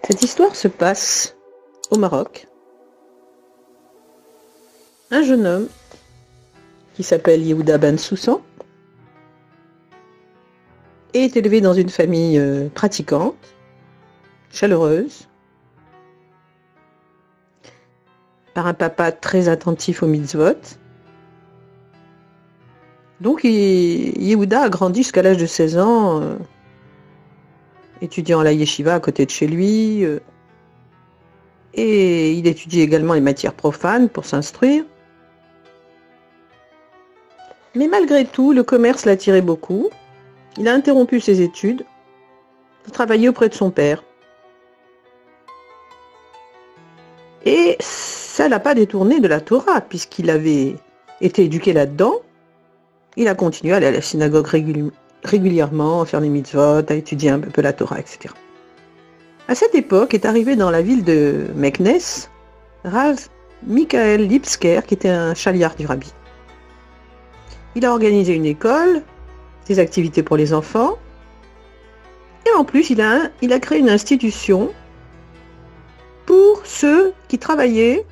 Cette histoire se passe au Maroc. Un jeune homme qui s'appelle Yehuda Ben Soussan est élevé dans une famille pratiquante, chaleureuse, par un papa très attentif aux mitzvot. Donc Yehuda a grandi jusqu'à l'âge de 16 ans, étudiant à la yeshiva à côté de chez lui, et il étudie également les matières profanes pour s'instruire. Mais malgré tout, le commerce l'attirait beaucoup. Il a interrompu ses études pour travailler auprès de son père. Et ça l'a pas détourné de la Torah, puisqu'il avait été éduqué là-dedans. Il a continué à aller à la synagogue régulièrement, à faire les mitzvot, à étudier un peu la Torah, etc. À cette époque est arrivé dans la ville de Meknes, Rav Michael Lipsker, qui était un chaliard du rabbi. Il a organisé une école, des activités pour les enfants, et en plus il a créé une institution pour ceux qui travaillaient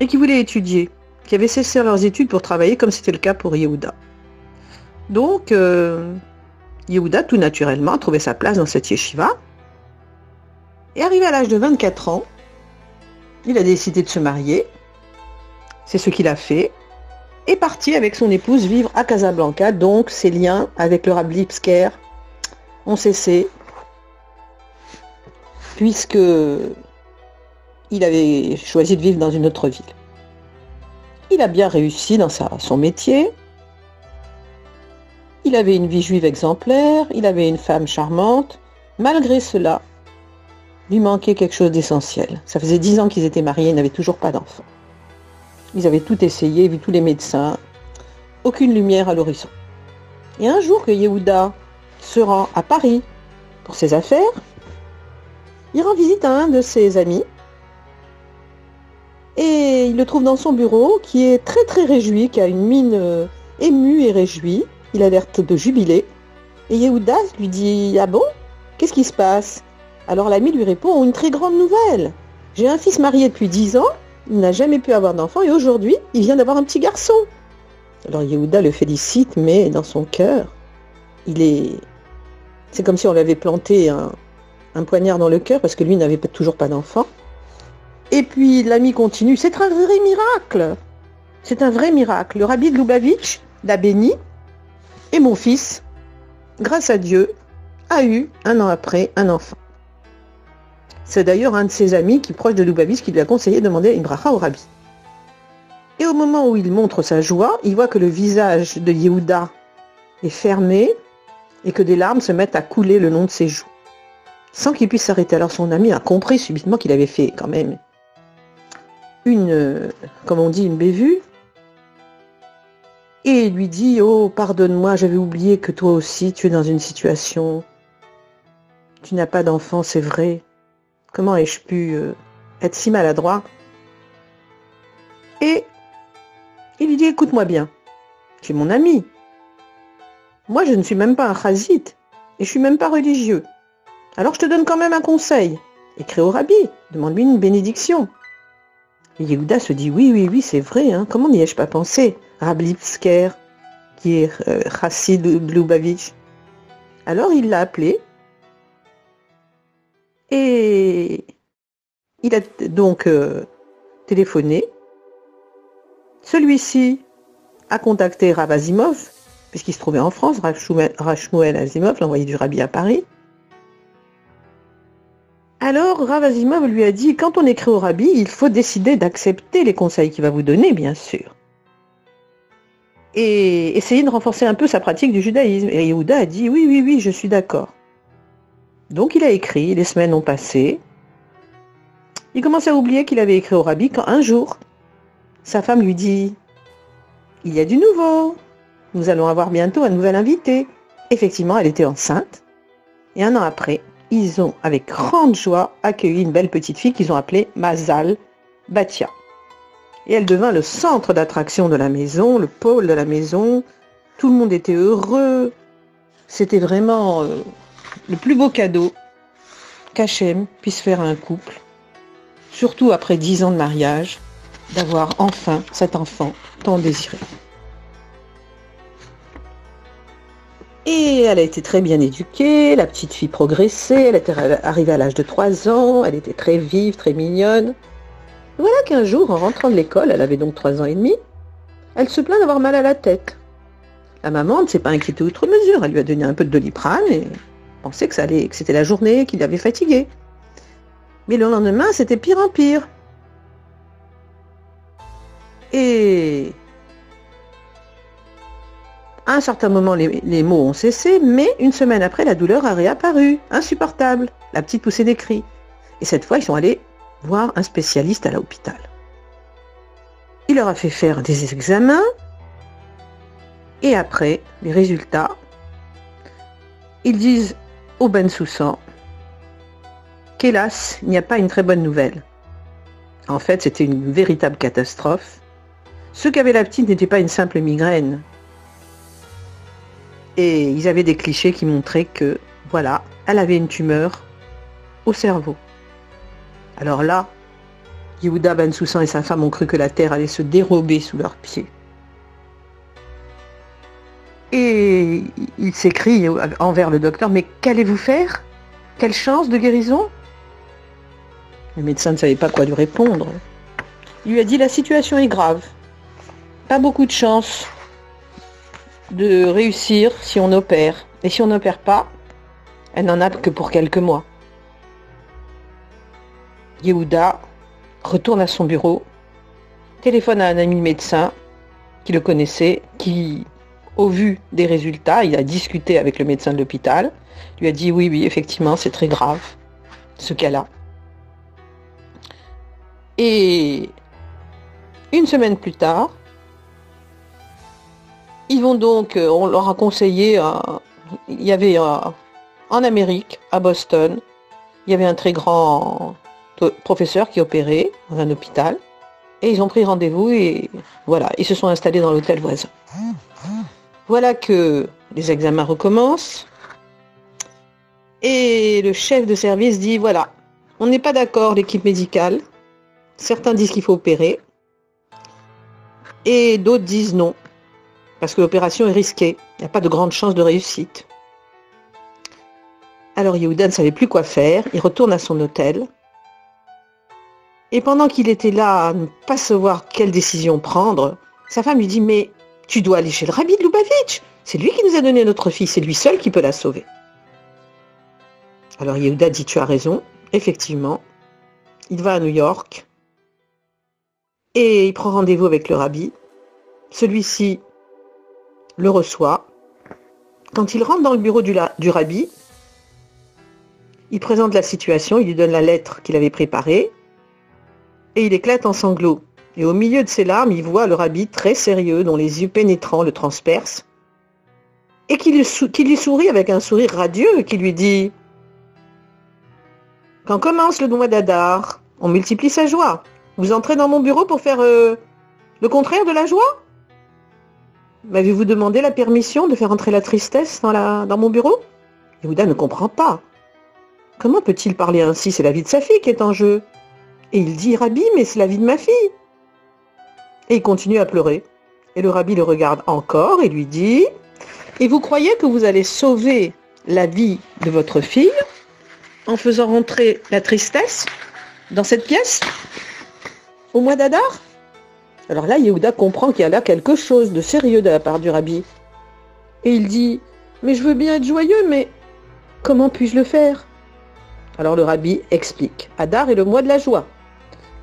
et qui voulaient étudier, qui avaient cessé leurs études pour travailler, comme c'était le cas pour Yehuda. Donc Yehuda, tout naturellement, a trouvé sa place dans cette yeshiva, et arrivé à l'âge de 24 ans, il a décidé de se marier, c'est ce qu'il a fait, est parti avec son épouse vivre à Casablanca, donc ses liens avec le Rav Lipsker ont cessé, puisque il avait choisi de vivre dans une autre ville. Il a bien réussi dans son métier, il avait une vie juive exemplaire, il avait une femme charmante. Malgré cela, lui manquait quelque chose d'essentiel. Ça faisait 10 ans qu'ils étaient mariés, ils n'avaient toujours pas d'enfants. Ils avaient tout essayé, vu tous les médecins. Aucune lumière à l'horizon. Et un jour que Yehuda se rend à Paris pour ses affaires, il rend visite à un de ses amis et il le trouve dans son bureau qui est très très réjoui, qui a une mine émue et réjouie. Il a l'air de jubiler. Et Yehuda lui dit « Ah bon? Qu'est-ce qui se passe ?» Alors l'ami lui répond « Une très grande nouvelle. J'ai un fils marié depuis 10 ans. Il n'a jamais pu avoir d'enfant et aujourd'hui, il vient d'avoir un petit garçon. » Alors Yehuda le félicite, mais dans son cœur, c'est comme si on lui avait planté un poignard dans le cœur parce que lui n'avait toujours pas d'enfant. Et puis l'ami continue, c'est un vrai miracle. C'est un vrai miracle. Le rabbi de Lubavitch l'a béni et mon fils, grâce à Dieu, a eu un an après un enfant. C'est d'ailleurs un de ses amis qui est proche de Lubavitch qui lui a conseillé de demander une bracha au rabbi. Et au moment où il montre sa joie, il voit que le visage de Yehuda est fermé et que des larmes se mettent à couler le long de ses joues, sans qu'il puisse s'arrêter. Alors son ami a compris subitement qu'il avait fait quand même une bévue, et il lui dit « Oh, pardonne-moi, j'avais oublié que toi aussi tu es dans une situation, tu n'as pas d'enfant, c'est vrai. Comment ai-je pu être si maladroit ?» Et il lui dit « Écoute-moi bien, tu es mon ami. Moi, je ne suis même pas un chazite et je suis même pas religieux. Alors je te donne quand même un conseil. Écris au rabbi, demande-lui une bénédiction. » Et Yehuda se dit « Oui, c'est vrai, hein. Comment n'y ai-je pas pensé? Rav Lipsker, qui est chassid de Lubavitch. » Alors il l'a appelé et il a donc téléphoné. Celui-ci a contacté Rav Azimov, puisqu'il se trouvait en France, Rav Shmuel Azimov, l'envoyé du rabbi à Paris. Alors Rav Azimov lui a dit, quand on écrit au rabbi, il faut décider d'accepter les conseils qu'il va vous donner, bien sûr. Et essayer de renforcer un peu sa pratique du judaïsme. Et Yehuda a dit, oui, je suis d'accord. Donc il a écrit, les semaines ont passé. Il commence à oublier qu'il avait écrit au rabbi quand un jour, sa femme lui dit « Il y a du nouveau, nous allons avoir bientôt un nouvel invité. » Effectivement, elle était enceinte. Et un an après, ils ont, avec grande joie, accueilli une belle petite fille qu'ils ont appelée Mazal Batia. Et elle devint le centre d'attraction de la maison, le pôle de la maison. Tout le monde était heureux. C'était vraiment le plus beau cadeau qu'Hachem puisse faire à un couple, surtout après 10 ans de mariage, d'avoir enfin cet enfant tant désiré. Et elle a été très bien éduquée, la petite fille progressait, elle était arrivée à l'âge de 3 ans, elle était très vive, très mignonne. Voilà qu'un jour, en rentrant de l'école, elle avait donc 3 ans et demi, elle se plaint d'avoir mal à la tête. La maman ne s'est pas inquiétée outre mesure, elle lui a donné un peu de Doliprane et pensait que c'était la journée qui l'avait fatiguée. Mais le lendemain, c'était pire en pire. Et à un certain moment, les maux ont cessé, mais une semaine après, la douleur a réapparu, insupportable. La petite poussait des cris. Et cette fois, ils sont allés voir un spécialiste à l'hôpital. Il leur a fait faire des examens, et après, les résultats, ils disent au Ben Soussan qu'hélas, il n'y a pas une très bonne nouvelle. En fait, c'était une véritable catastrophe. Ce qu'avait la petite n'était pas une simple migraine. Et ils avaient des clichés qui montraient que, voilà, elle avait une tumeur au cerveau. Alors là, Yehuda Ben Soussan et sa femme ont cru que la terre allait se dérober sous leurs pieds. Et il s'écrie envers le docteur, mais qu'allez-vous faire? Quelle chance de guérison? Le médecin ne savait pas quoi lui répondre. Il lui a dit, la situation est grave. Pas beaucoup de chance de réussir si on opère. Et si on n'opère pas, elle n'en a que pour quelques mois. Yehuda retourne à son bureau, téléphone à un ami médecin qui le connaissait, qui, au vu des résultats, il a discuté avec le médecin de l'hôpital, lui a dit oui, effectivement, c'est très grave, ce qu'elle a. Et une semaine plus tard, ils vont donc, on leur a conseillé, il y avait en Amérique, à Boston, il y avait un très grand professeur qui opérait dans un hôpital, et ils ont pris rendez-vous et voilà, ils se sont installés dans l'hôtel voisin. Voilà que les examens recommencent, et le chef de service dit, voilà, on n'est pas d'accord, l'équipe médicale, certains disent qu'il faut opérer, et d'autres disent non. Parce que l'opération est risquée, il n'y a pas de grande chance de réussite. Alors Yehuda ne savait plus quoi faire, il retourne à son hôtel. Et pendant qu'il était là à ne pas savoir quelle décision prendre, sa femme lui dit, mais tu dois aller chez le rabbi de Lubavitch, c'est lui qui nous a donné notre fille, c'est lui seul qui peut la sauver. Alors Yehuda dit, tu as raison, effectivement, il va à New York et il prend rendez-vous avec le rabbi. Celui-ci le reçoit. Quand il rentre dans le bureau du rabbi, il présente la situation, il lui donne la lettre qu'il avait préparée, et il éclate en sanglots. Et au milieu de ses larmes, il voit le rabbi très sérieux, dont les yeux pénétrants le transpercent, et qui lui sourit avec un sourire radieux, et qui lui dit « Quand commence le mois d'Adar, on multiplie sa joie. Vous entrez dans mon bureau pour faire le contraire de la joie ? M'avez-vous demandé la permission de faire entrer la tristesse dans mon bureau ?» Yehuda ne comprend pas. Comment peut-il parler ainsi? C'est la vie de sa fille qui est en jeu. Et il dit, Rabbi, mais c'est la vie de ma fille. Et il continue à pleurer. Et le rabbi le regarde encore et lui dit, et vous croyez que vous allez sauver la vie de votre fille en faisant rentrer la tristesse dans cette pièce au mois d'Adar? Alors là, Yehuda comprend qu'il y a là quelque chose de sérieux de la part du rabbi. Et il dit, mais je veux bien être joyeux, mais comment puis-je le faire? Alors le rabbi explique, Adar est le mois de la joie,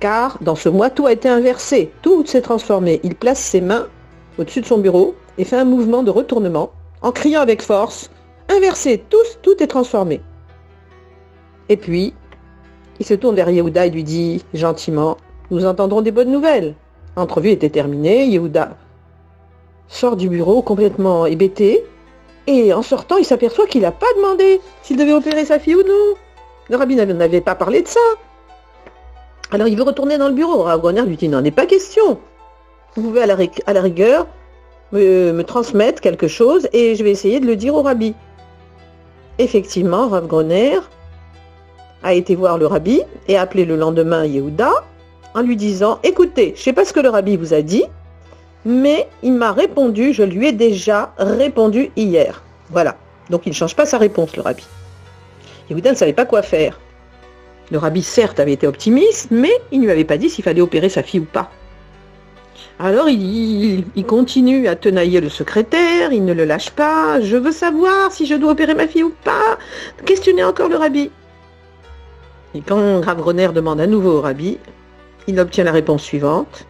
car dans ce mois, tout a été inversé, tout s'est transformé. Il place ses mains au-dessus de son bureau et fait un mouvement de retournement, en criant avec force, inversé, tout est transformé. Et puis, il se tourne vers Yehuda et lui dit, gentiment, nous entendrons des bonnes nouvelles. L'entrevue était terminée, Yehuda sort du bureau complètement hébété, et en sortant, il s'aperçoit qu'il n'a pas demandé s'il devait opérer sa fille ou non. Le rabbi n'avait pas parlé de ça. Alors il veut retourner dans le bureau. Rav Groner lui dit, n'en est pas question. Vous pouvez à la rigueur me transmettre quelque chose et je vais essayer de le dire au rabbi. Effectivement, Rav Groner a été voir le rabbi et a appelé le lendemain Yehuda en lui disant « Écoutez, je ne sais pas ce que le rabbi vous a dit, mais il m'a répondu, je lui ai déjà répondu hier. » Voilà. Donc il ne change pas sa réponse, le rabbi. Yehuda ne savait pas quoi faire. Le rabbi, certes, avait été optimiste, mais il ne lui avait pas dit s'il fallait opérer sa fille ou pas. Alors il continue à tenailler le secrétaire, il ne le lâche pas. « Je veux savoir si je dois opérer ma fille ou pas. » Questionnait encore le rabbi. Et quand Rav Groner demande à nouveau au rabbi, il obtient la réponse suivante.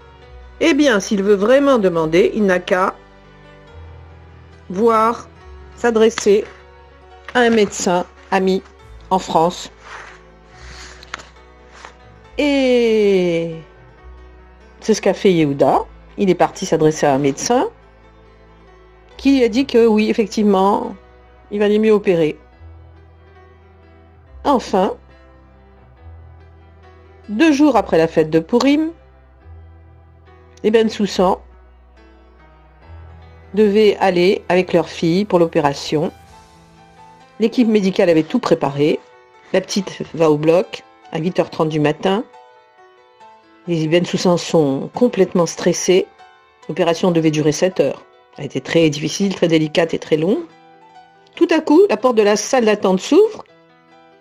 Eh bien, s'il veut vraiment demander, il n'a qu'à voir, s'adresser à un médecin ami en France. Et c'est ce qu'a fait Yehuda. Il est parti s'adresser à un médecin qui lui a dit que oui, effectivement, il valait mieux opérer. Enfin, 2 jours après la fête de Purim, les Ben Soussan devaient aller avec leur fille pour l'opération. L'équipe médicale avait tout préparé. La petite va au bloc à 8h30 du matin. Les Ben Soussan sont complètement stressés. L'opération devait durer 7 heures. Elle était très difficile, très délicate et très longue. Tout à coup, la porte de la salle d'attente s'ouvre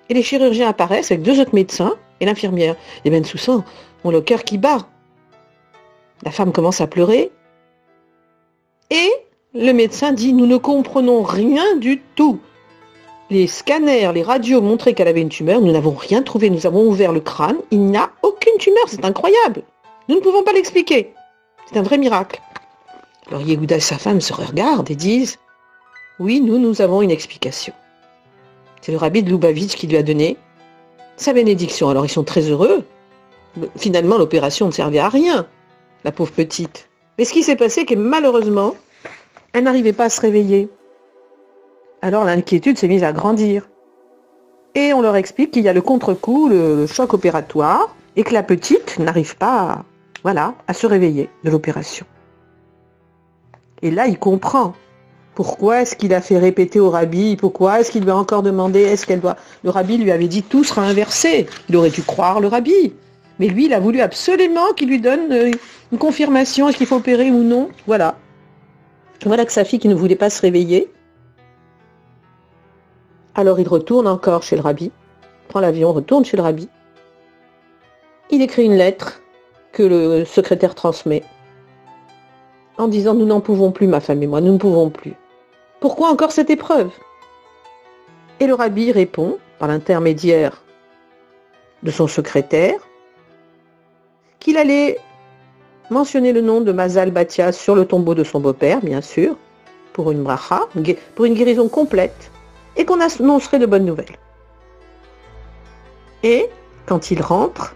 et les chirurgiens apparaissent avec 2 autres médecins et l'infirmière. Les Ben Soussan ont le cœur qui bat. La femme commence à pleurer et le médecin dit « Nous ne comprenons rien du tout. Les scanners, les radios montraient qu'elle avait une tumeur, nous n'avons rien trouvé, nous avons ouvert le crâne, il n'y a aucune tumeur, c'est incroyable. Nous ne pouvons pas l'expliquer. C'est un vrai miracle. » Alors Yehuda et sa femme se regardent et disent « Oui, nous avons une explication. » C'est le rabbi de Lubavitch qui lui a donné sa bénédiction. Alors ils sont très heureux. Finalement, l'opération ne servait à rien, la pauvre petite. Mais ce qui s'est passé, c'est que malheureusement, elle n'arrivait pas à se réveiller. Alors l'inquiétude s'est mise à grandir. Et on leur explique qu'il y a le contre-coup, le choc opératoire, et que la petite n'arrive pas à se réveiller de l'opération. Et là, il comprend. Pourquoi est-ce qu'il a fait répéter au rabbi? Pourquoi est-ce qu'il lui a encore demandé? Est-ce qu'elle doit... Le rabbi lui avait dit tout sera inversé. Il aurait dû croire le rabbi. Mais lui, il a voulu absolument qu'il lui donne une confirmation. Est-ce qu'il faut opérer ou non? Voilà. Voilà que sa fille qui ne voulait pas se réveiller. Alors il retourne encore chez le rabbi. Prend l'avion, retourne chez le rabbi. Il écrit une lettre que le secrétaire transmet. En disant, nous n'en pouvons plus, ma femme et moi, nous ne pouvons plus. Pourquoi encore cette épreuve? Et le rabbi répond, par l'intermédiaire de son secrétaire, qu'il allait mentionner le nom de Mazal Batia sur le tombeau de son beau-père, bien sûr, pour une bracha, pour une guérison complète, et qu'on annoncerait de bonnes nouvelles. Et, quand il rentre,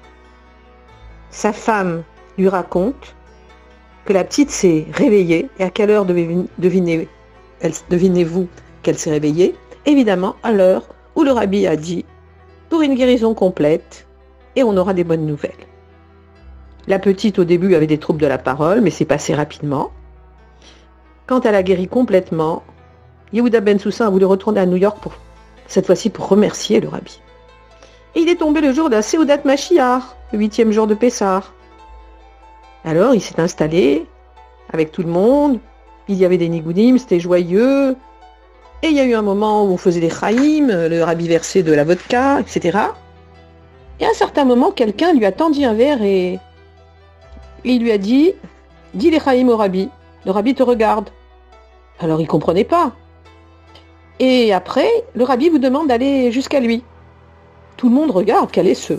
sa femme lui raconte que la petite s'est réveillée. Et à quelle heure devinez-vous qu'elle s'est réveillée? Évidemment, à l'heure où le rabbi a dit pour une guérison complète et on aura des bonnes nouvelles. La petite, au début, avait des troubles de la parole, mais c'est passé rapidement. Quand elle a guéri complètement, Yehuda Ben Soussan a voulu retourner à New York cette fois-ci pour remercier le rabbi. Et il est tombé le jour de la Seudat Mashiach, le 8e jour de Pessah. Alors il s'est installé avec tout le monde, il y avait des nigoudim, c'était joyeux, et il y a eu un moment où on faisait des chaïm, le rabbi versait de la vodka, etc. Et à un certain moment, quelqu'un lui a tendu un verre et il lui a dit « Dis les chaïm au rabbi, le rabbi te regarde. » Alors il ne comprenait pas. Et après, le rabbi vous demande d'aller jusqu'à lui. Tout le monde regarde, quel est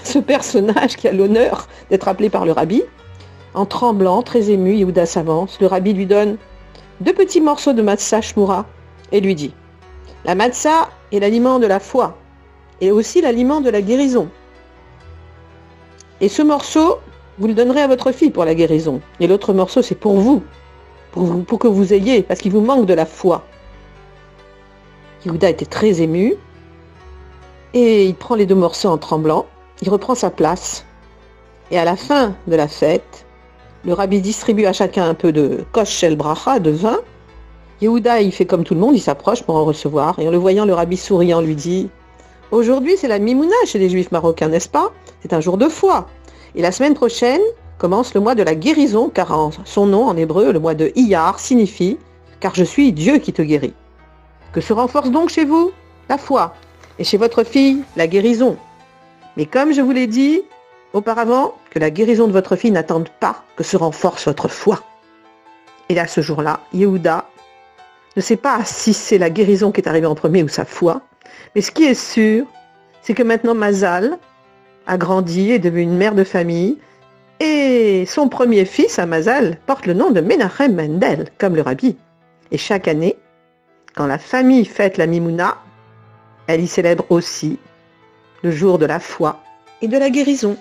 ce personnage qui a l'honneur d'être appelé par le rabbi. En tremblant, très ému, Yehuda s'avance. Le rabbi lui donne 2 petits morceaux de matzah shmura et lui dit « La matzah est l'aliment de la foi et aussi l'aliment de la guérison. Et ce morceau, vous le donnerez à votre fille pour la guérison. Et l'autre morceau, c'est pour vous, pour que vous ayez, parce qu'il vous manque de la foi. » Yehuda était très ému et il prend les 2 morceaux en tremblant. Il reprend sa place. Et à la fin de la fête, le rabbi distribue à chacun un peu de kosh shel bracha, de vin. Yehuda, il fait comme tout le monde, il s'approche pour en recevoir. Et en le voyant, le rabbi souriant lui dit Aujourd'hui, c'est la Mimouna chez les Juifs marocains, n'est-ce pas? C'est un jour de foi. Et la semaine prochaine commence le mois de la guérison, car son nom en hébreu, le mois de Iyar, signifie « car je suis Dieu qui te guérit ». Que se renforce donc chez vous? La foi. Et chez votre fille, la guérison. Mais comme je vous l'ai dit auparavant, que la guérison de votre fille n'attende pas que se renforce votre foi. Et là, ce jour-là, Yehuda ne sait pas si c'est la guérison qui est arrivée en premier ou sa foi, mais ce qui est sûr, c'est que maintenant Mazal a grandi, est devenue une mère de famille, et son premier fils, à Mazal, porte le nom de Menachem Mendel, comme le rabbi. Et chaque année, quand la famille fête la Mimouna, elle y célèbre aussi le jour de la foi et de la guérison.